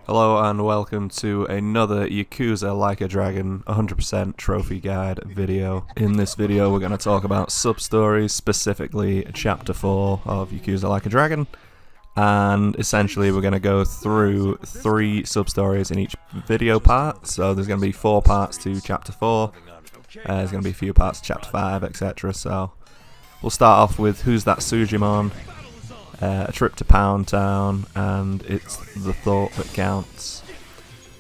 Hello and welcome to another Yakuza Like a Dragon 100% trophy guide video. In this video we're going to talk about Substories, specifically Chapter 4 of Yakuza Like a Dragon, and essentially we're going to go through 3 substories in each video part. So there's going to be 4 parts to Chapter 4, there's going to be a few parts to Chapter 5, etc. So we'll start off with Who's That Sujimon? A trip to Pound Town, and it's the thought that counts.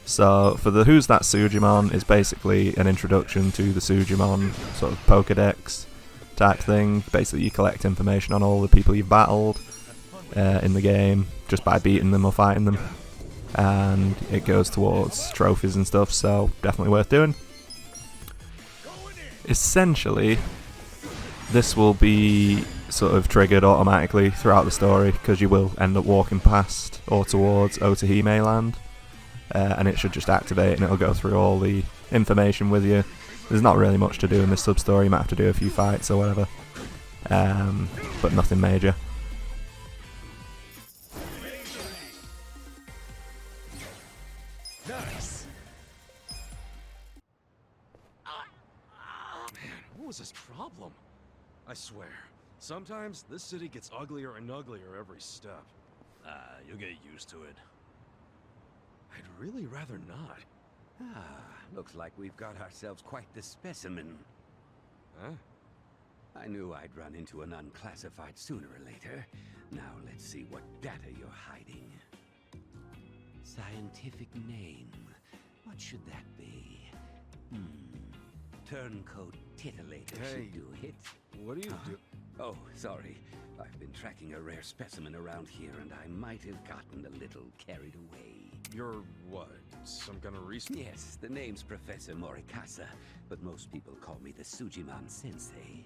So for the Who's That Sujimon is basically an introduction to the Sujimon sort of Pokedex type thing. Basically you collect information on all the people you've battled in the game just by beating them or fighting them, and it goes towards trophies and stuff, so definitely worth doing. Essentially this will be sort of triggered automatically throughout the story because you will end up walking past or towards Otahime land, and it should just activate and it'll go through all the information with you. There's not really much to do in this sub-story, you might have to do a few fights or whatever, but nothing major. Nice. Man, what was his problem? I swear, sometimes this city gets uglier and uglier every step. You'll get used to it. I'd really rather not. Looks like we've got ourselves quite the specimen. Huh? I knew I'd run into an unclassified sooner or later. Now let's see what data you're hiding. Scientific name. What should that be? Turncoat titillator Hey. should do it. What do you do? Oh, sorry. I've been tracking a rare specimen around here, and I might have gotten a little carried away. You're what? Some kind of research? Yes, the name's Professor Morikasa, but most people call me the Sujimon Sensei.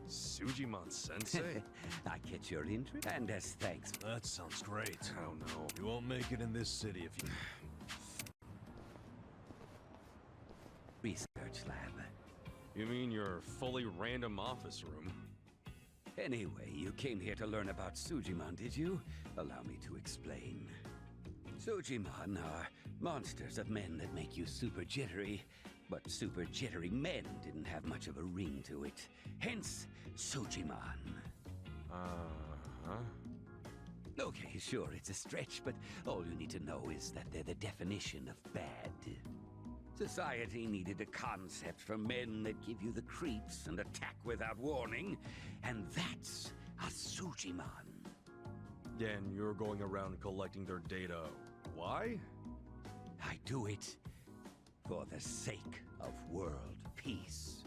Sujimon Sensei? I catch your interest, and as thanks for That sounds great. Oh no. You won't make it in this city if you... research lab. You mean your fully random office room? Anyway, you came here to learn about Sujimon, did you? Allow me to explain. Sujimon are monsters of men that make you super jittery, but super jittery men didn't have much of a ring to it. Hence, Sujimon. Uh-huh. Okay, sure, it's a stretch, but all you need to know is that they're the definition of bad. Society needed a concept for men that give you the creeps and attack without warning, and that's a Sujimon. Yeah, and you're going around collecting their data. Why? I do it for the sake of world peace.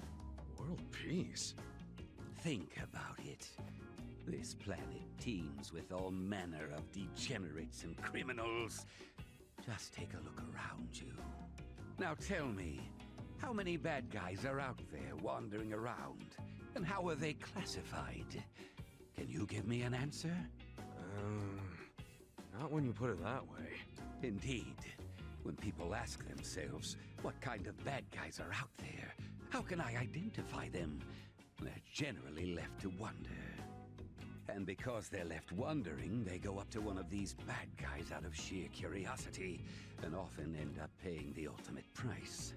World peace? Think about it. This planet teems with all manner of degenerates and criminals. Just take a look around you. Now tell me, how many bad guys are out there wandering around? And how are they classified? Can you give me an answer? Not when you put it that way. Indeed. When people ask themselves, what kind of bad guys are out there? How can I identify them? They're generally left to wonder. And because they're left wondering, they go up to one of these bad guys out of sheer curiosity, and often end up paying the ultimate price.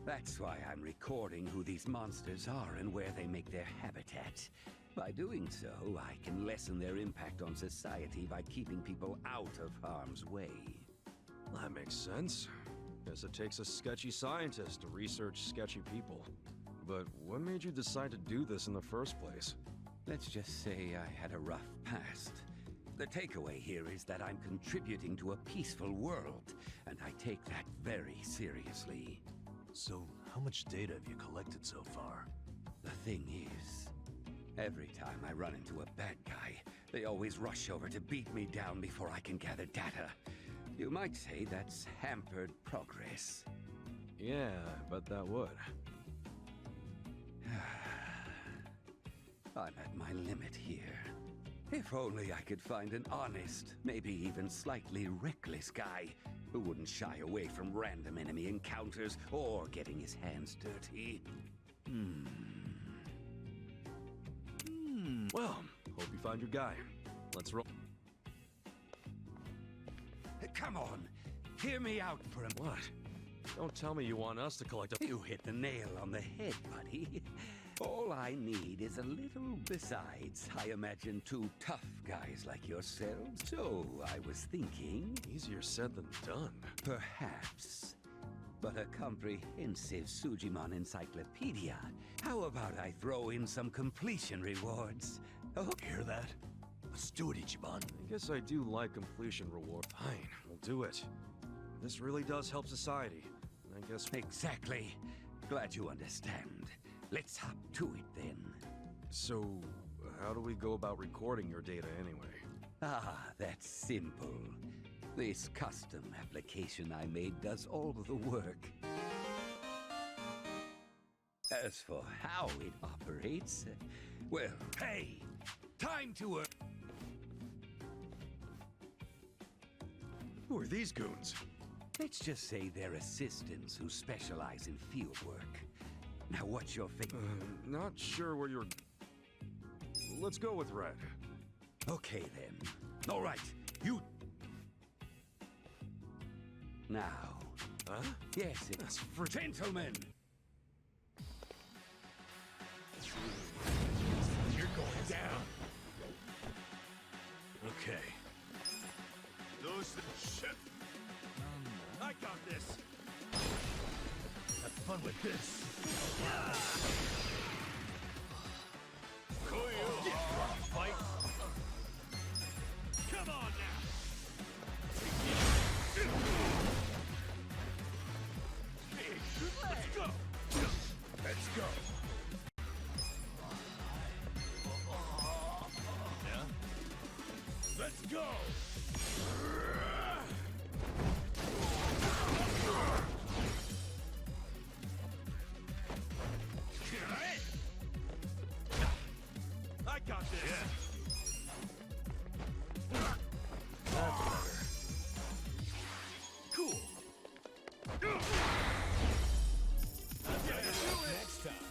That's why I'm recording who these monsters are and where they make their habitat. By doing so, I can lessen their impact on society by keeping people out of harm's way. That makes sense. Guess it takes a sketchy scientist to research sketchy people. But what made you decide to do this in the first place? Let's just say I had a rough past. The takeaway here is that I'm contributing to a peaceful world, and I take that very seriously. So, how much data have you collected so far? The thing is, every time I run into a bad guy, they always rush over to beat me down before I can gather data. You might say that's hampered progress. Yeah, I bet that would. I'm at my limit here. If only I could find an honest, maybe even slightly reckless guy who wouldn't shy away from random enemy encounters or getting his hands dirty. Well, hope you find your guy. Let's roll. Come on, Hear me out for a What? Don't tell me you want us to collect a... You hit the nail on the head, buddy. All I need is a little. Besides, I imagine two tough guys like yourselves. So I was thinking, Easier said than done. perhaps, but a comprehensive Sujimon encyclopedia. How about I throw in some completion rewards? Oh, Hear that? Let's do it, Ichiban. I guess I do like completion reward. Fine, we'll do it. This really does help society. And I guess... exactly. Glad you understand. Let's hop to it then. So, how do we go about recording your data anyway? Ah, that's simple. This custom application I made does all of the work. As for how it operates, well, hey, time to work. Who are these goons? Let's just say they're assistants who specialize in field work. Now, what's your figure? Not sure where you're... Let's go with Red. Okay, then. All right, you... Now... Huh? Yes, That's it's... Gentlemen! You're going down. Okay. Those shit. I got this. Have fun with this. Fight. Come on now. Let's go. Let's go. Yeah. Let's go. I got this. Yeah. That's better. Cool. Next time.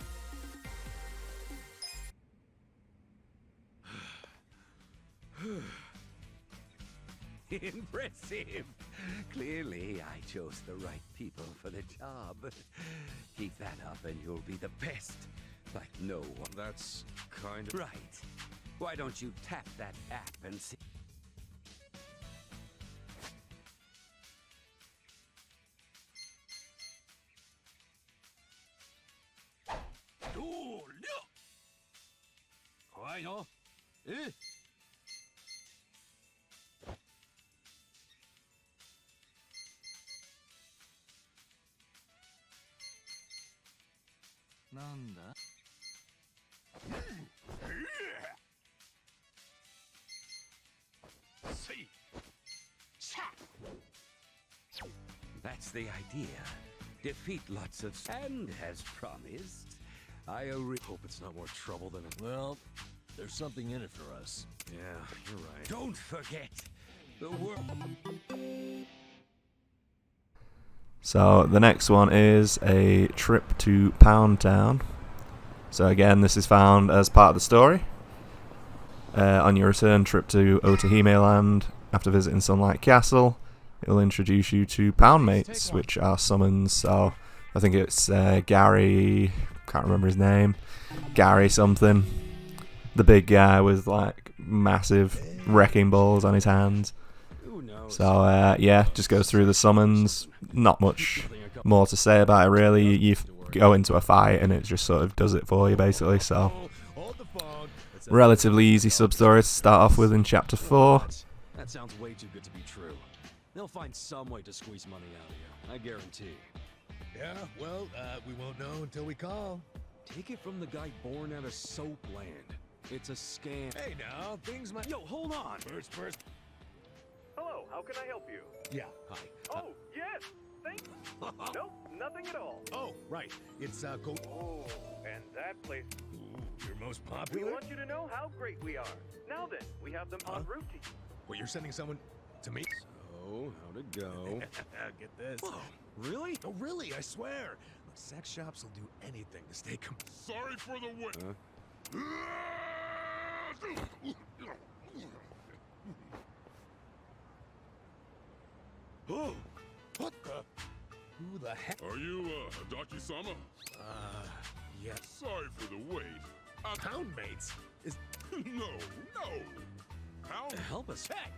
Impressive. Clearly, I chose the right people for the job. Keep that up and you'll be the best. Like no one. That's kind of... Right. Why don't you tap that app and see? Oh, look! Why no? Eh? See. That's the idea. Defeat lots of... And as promised, I'll Hope it's not more trouble than it... Well, there's something in it for us. Yeah, you're right. Don't forget the world. So the next one is a trip to Pound Town. So again, this is found as part of the story. On your return trip to Otahime Land, after visiting Sunlight Castle, it will introduce you to Pound Mates, which are summons. So I think it's Gary, can't remember his name, Gary something. The big guy with like massive wrecking balls on his hands. Who knows? So yeah, just goes through the summons. Not much more to say about it really. You go into a fight and it just sort of does it for you basically. So Hold the phone. relatively easy sub-story to start off with in chapter 4. That sounds way too good to be true. They'll find some way to squeeze money out of you, I guarantee. Yeah, well, we won't know until we call. Take it from the guy born out of soap land. It's a scam. Hey now, things might... Yo, hold on! First. Hello, how can I help you? Yeah, hi. Oh, yes! Thank Nope, nothing at all. Oh, right. It's, go... Oh, and that place. Ooh, your most We popular? want you to know how great we are. Now then, we have them en route to you. Wait, you're sending someone to me? So, how'd it go? Get this. Whoa, really? Oh, really? I swear. Look, sex shops will do anything to stay Sorry for the wait. Huh? Oh, What the? Who the heck? Are you, Daki-sama? Yeah. Sorry for the wait. Poundmates? Is No. How? Help us. Hey!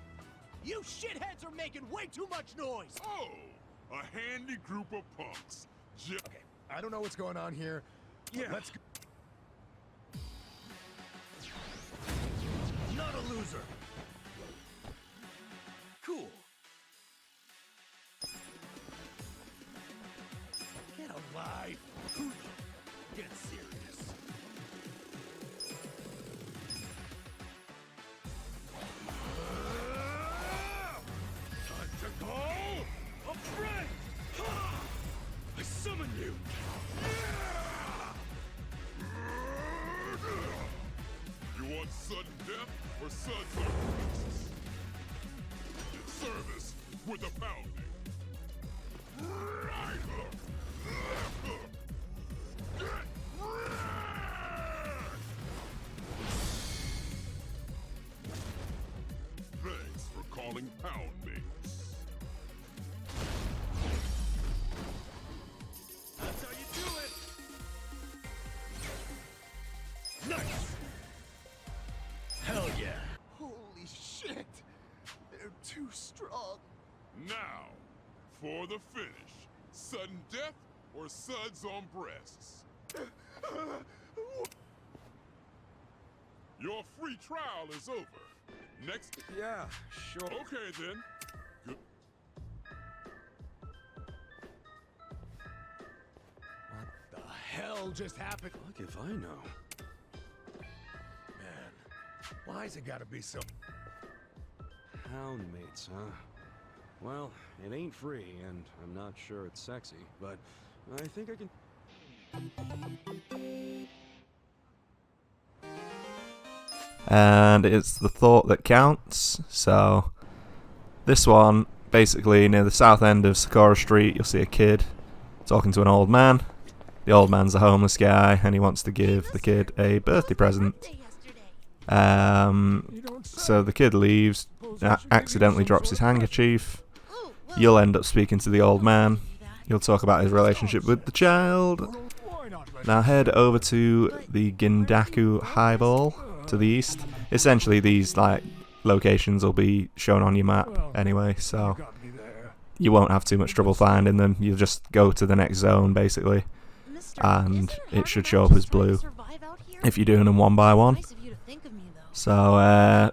You shitheads are making way too much noise! Oh, a handy group of punks. Okay, I don't know what's going on here. But Yeah. let's go. Not a loser! Cool. Get a life! Get serious. Time to go! A friend! I summon you! You want sudden death or suds or breasts? Service with a pounding. Right hook. Left hook. Get wrecked! Thanks for calling pound mates. That's how you do it! Nice! Hell yeah! Holy shit! They're too strong. Now, for the finish. Sudden death or suds on breasts? Your free trial is over. Next. Yeah, sure. Okay then. Good. What the hell just happened? Fuck if I know. Man, why's it gotta be so... Houndmates, huh? Well, it ain't free, and I'm not sure it's sexy, but I think I can... And it's the thought that counts. So this one, basically near the south end of Sakura Street, you'll see a kid talking to an old man. The old man's a homeless guy and he wants to give the kid a birthday present. So the kid leaves, accidentally drops his handkerchief. You'll end up speaking to the old man. You'll talk about his relationship with the child. Why not let Now head over to the Gindaku Highball to the east. Essentially these locations will be shown on your map anyway, so got me there? you won't have too much trouble finding them. You'll just go to the next zone basically, and it should show up as blue if you're doing them one by one. So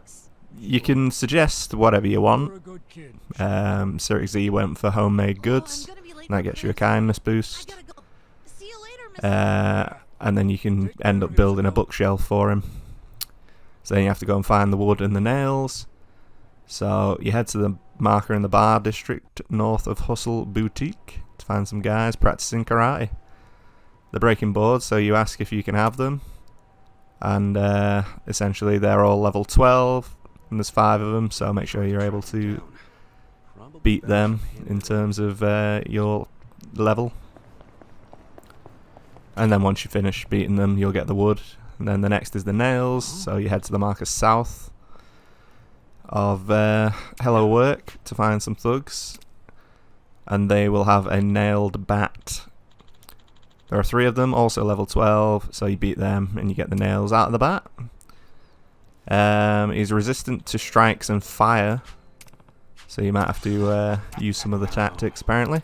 you can suggest whatever you want. You're a good kid. Sir Z went for homemade goods, and that gets you a kindness boost. And then you can end up building a bookshelf for him. So then you have to go and find the wood and the nails. So you head to the marker in the bar district north of Hustle Boutique to find some guys practicing karate. They're breaking boards, so you ask if you can have them. And essentially they're all level 12, and there's 5 of them, so make sure you're able to beat them in terms of your level. And then once you finish beating them, you'll get the wood. And then the next is the nails, so you head to the marker south of Hello Work to find some thugs. And they will have a nailed bat. There are 3 of them, also level 12, so you beat them and you get the nails out of the bat. He's resistant to strikes and fire, so you might have to use some of the tactics apparently.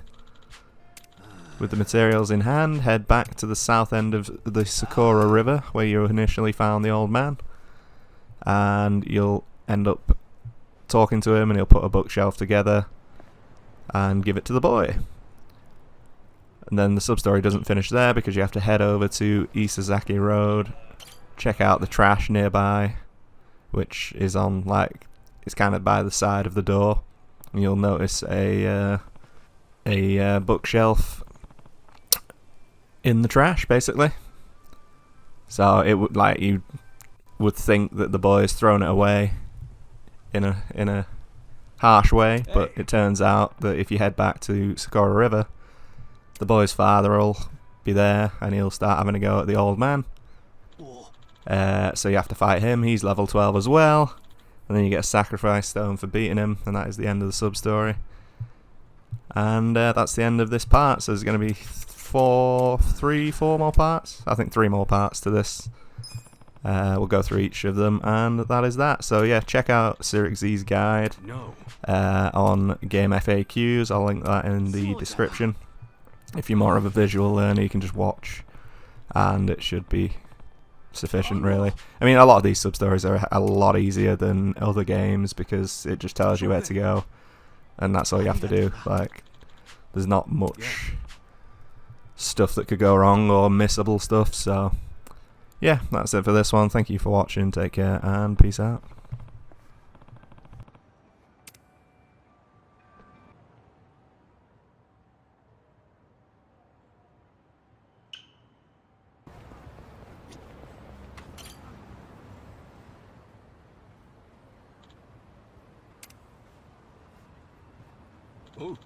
With the materials in hand, head back to the south end of the Sakura River, where you initially found the old man. And you'll end up talking to him, and he'll put a bookshelf together and give it to the boy. And then the sub-story doesn't finish there, because you have to head over to Isazaki Road, check out the trash nearby, which is on, it's kind of by the side of the door. And you'll notice a bookshelf in the trash, basically. So it would you would think that the boy's thrown it away in a harsh way, but it turns out that if you head back to Sakura River, the boy's father will be there and he'll start having a go at the old man. So you have to fight him. He's level 12 as well, and then you get a sacrifice stone for beating him, and that is the end of the sub-story. And that's the end of this part. So there's going to be four more parts. I think 3 more parts to this. We'll go through each of them, and that is that. So yeah, check out Sirix's guide on Game FAQs. I'll link that in the description. If you're more of a visual learner, you can just watch, and it should be sufficient, really. I mean, a lot of these sub-stories are a lot easier than other games because it just tells you where to go, and that's all you have to do. Like, there's not much stuff that could go wrong or missable stuff, so yeah, that's it for this one. Thank you for watching, take care, and peace out. Oh.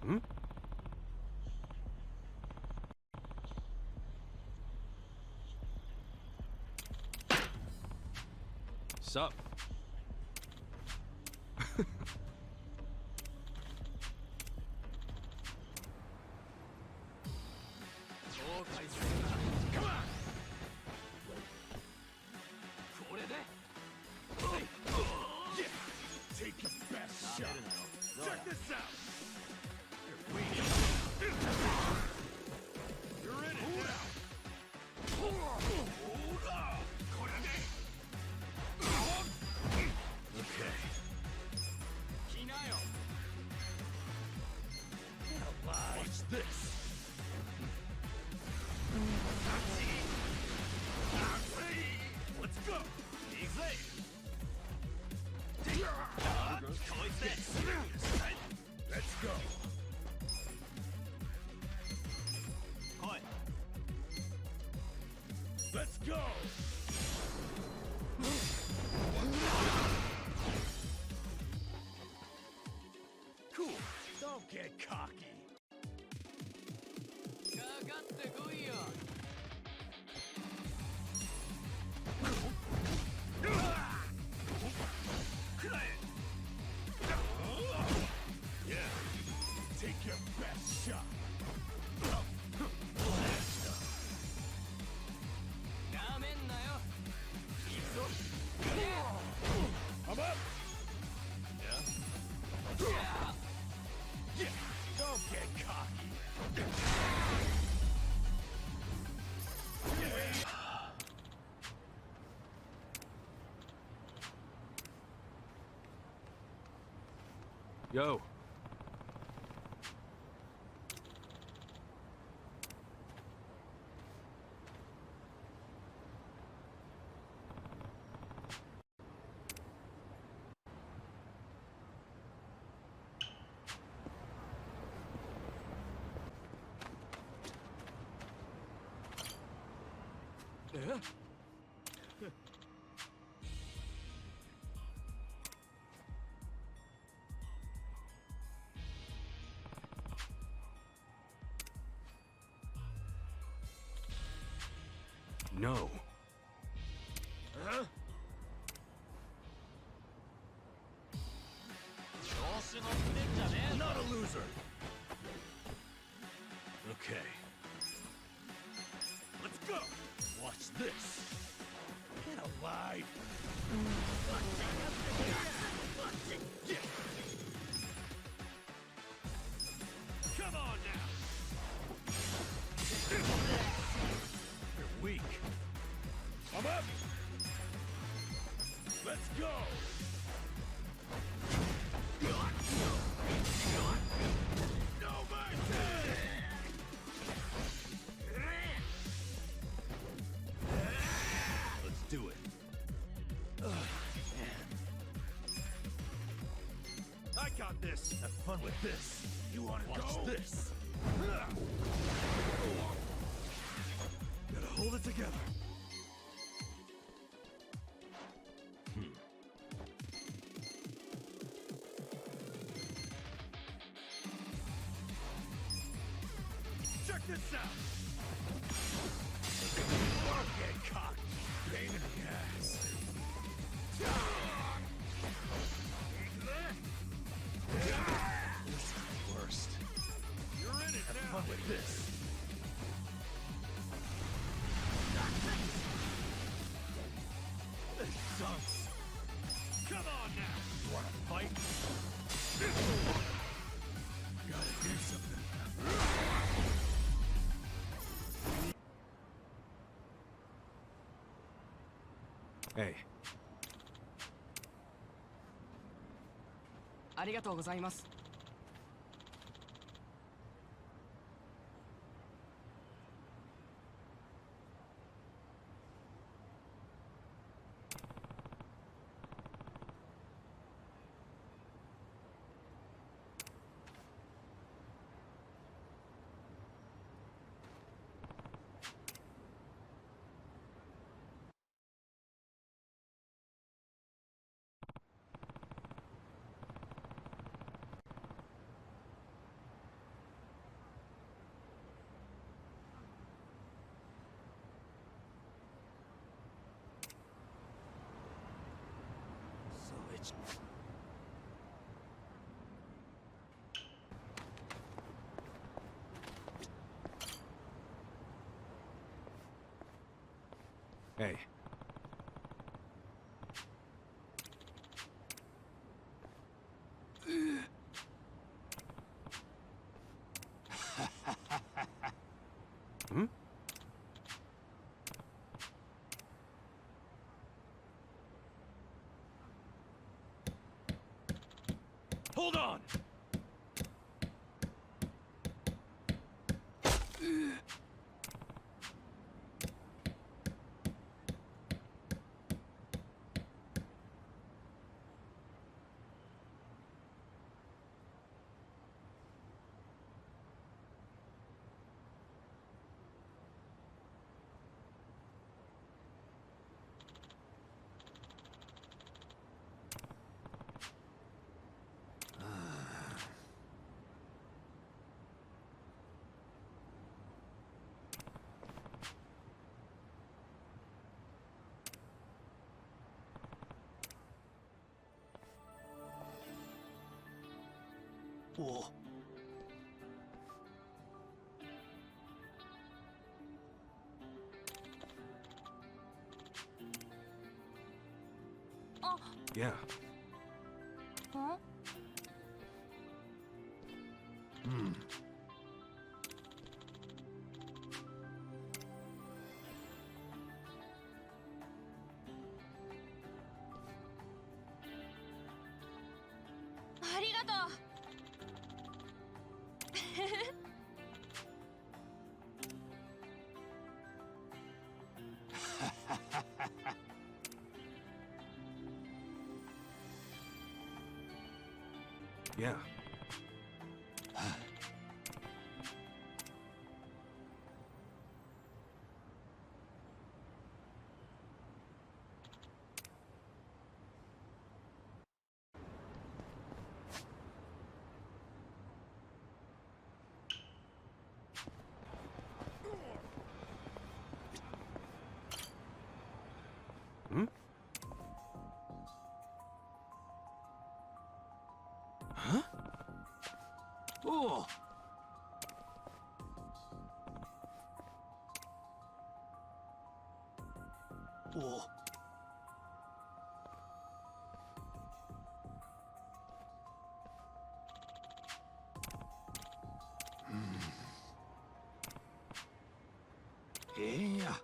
Hmm? Sup? Take your best shot. Check this out. You're in it now. Okay. Watch this. Let's go. Let's go. Let's go. Cool. Don't get cocky. Yeah. Take your best shot. I'm up. Yeah. Yeah. Don't get cocky. Yo. Yeah? No. Huh? Not a loser. Okay. Let's go. Watch this. Get alive. Yeah. Come on now. You're weak. I'm up. Let's go. No mercy. Let's do it. I got this. Have fun with this. You want to watch this? Gotta hold it together. this out! Get cocked! Pain in the ass! This is the worst. You're in it now! Have fun with this! This sucks! Come on now! You wanna fight? Gotta do something. Hey. ありがとうございます。So it's... Hey. Hmm? Hold on! Whoa. Yeah. Huh? Hmm. Yeah. Hmm? Huh? Oh! Oh! Yeah.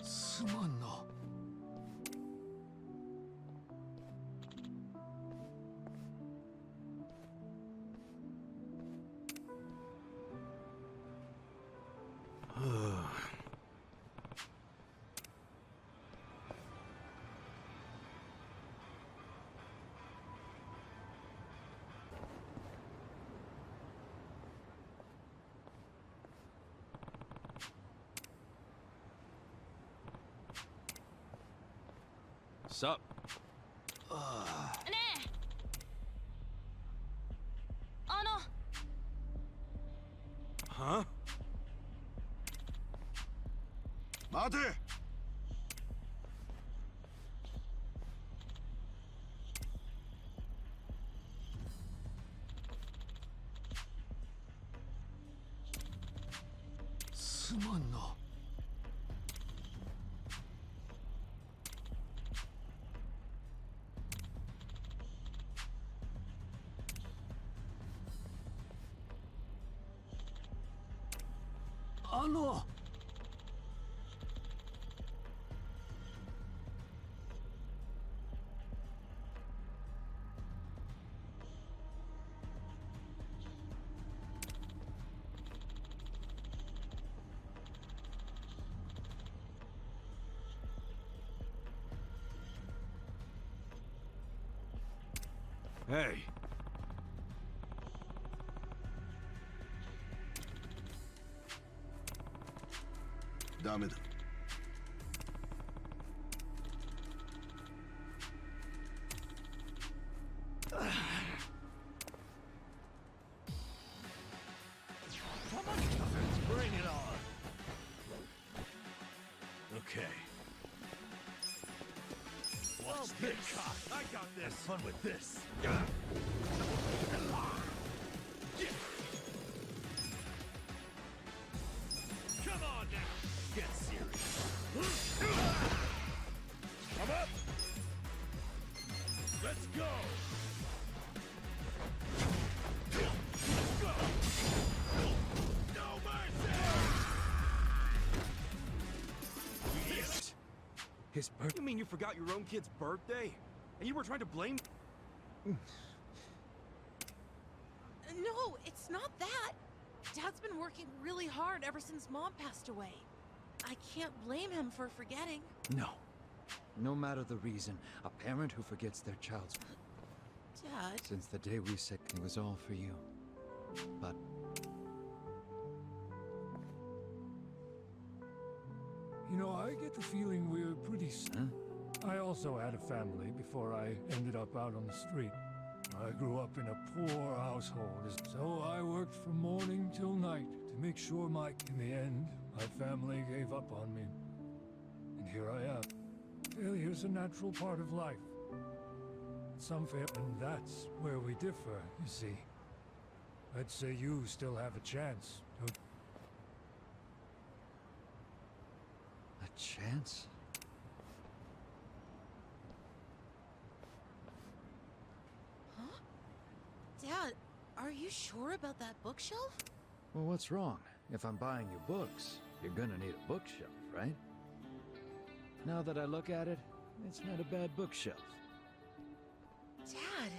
すまんな。Sup? ねえあの Huh? 待て。すまんな。Hey. Dame da. Come on, Cousins, bring it on. Okay. Watch this. I got this. Have fun with this. Come on now. Get serious. Come up. Let's go. Let's go. No mercy. Yes. His birthday? You mean you forgot your own kid's birthday? And you were trying to blame... No, it's not that. Dad's been working really hard ever since Mom passed away. I can't blame him for forgetting. No. No matter the reason, a parent who forgets their child's... Dad... Since the day we said it was all for you. But... You know, I get the feeling we're pretty... Huh? I also had a family before I ended up out on the street. I grew up in a poor household, so I worked from morning till night to make sure in the end, my family gave up on me. And here I am. Failure's a natural part of life. Some fail, and that's where we differ, you see. I'd say you still have a chance. A chance? Dad, are you sure about that bookshelf? Well, what's wrong? If I'm buying you books, you're gonna need a bookshelf, right? Now that I look at it, it's not a bad bookshelf. Dad...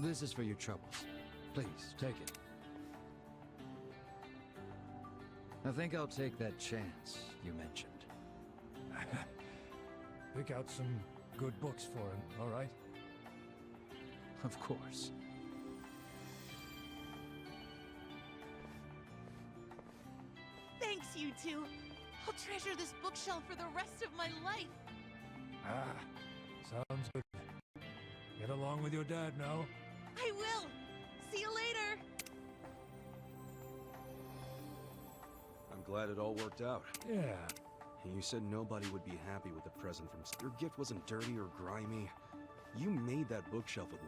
This is for your troubles. Please, take it. I think I'll take that chance you mentioned. Pick out some good books for him, all right? Of course. Thanks, you two. I'll treasure this bookshelf for the rest of my life. Sounds good. Get along with your dad now. I will. See you later. I'm glad it all worked out. Yeah. And you said nobody would be happy with the present from... Your gift wasn't dirty or grimy. You made that bookshelf with...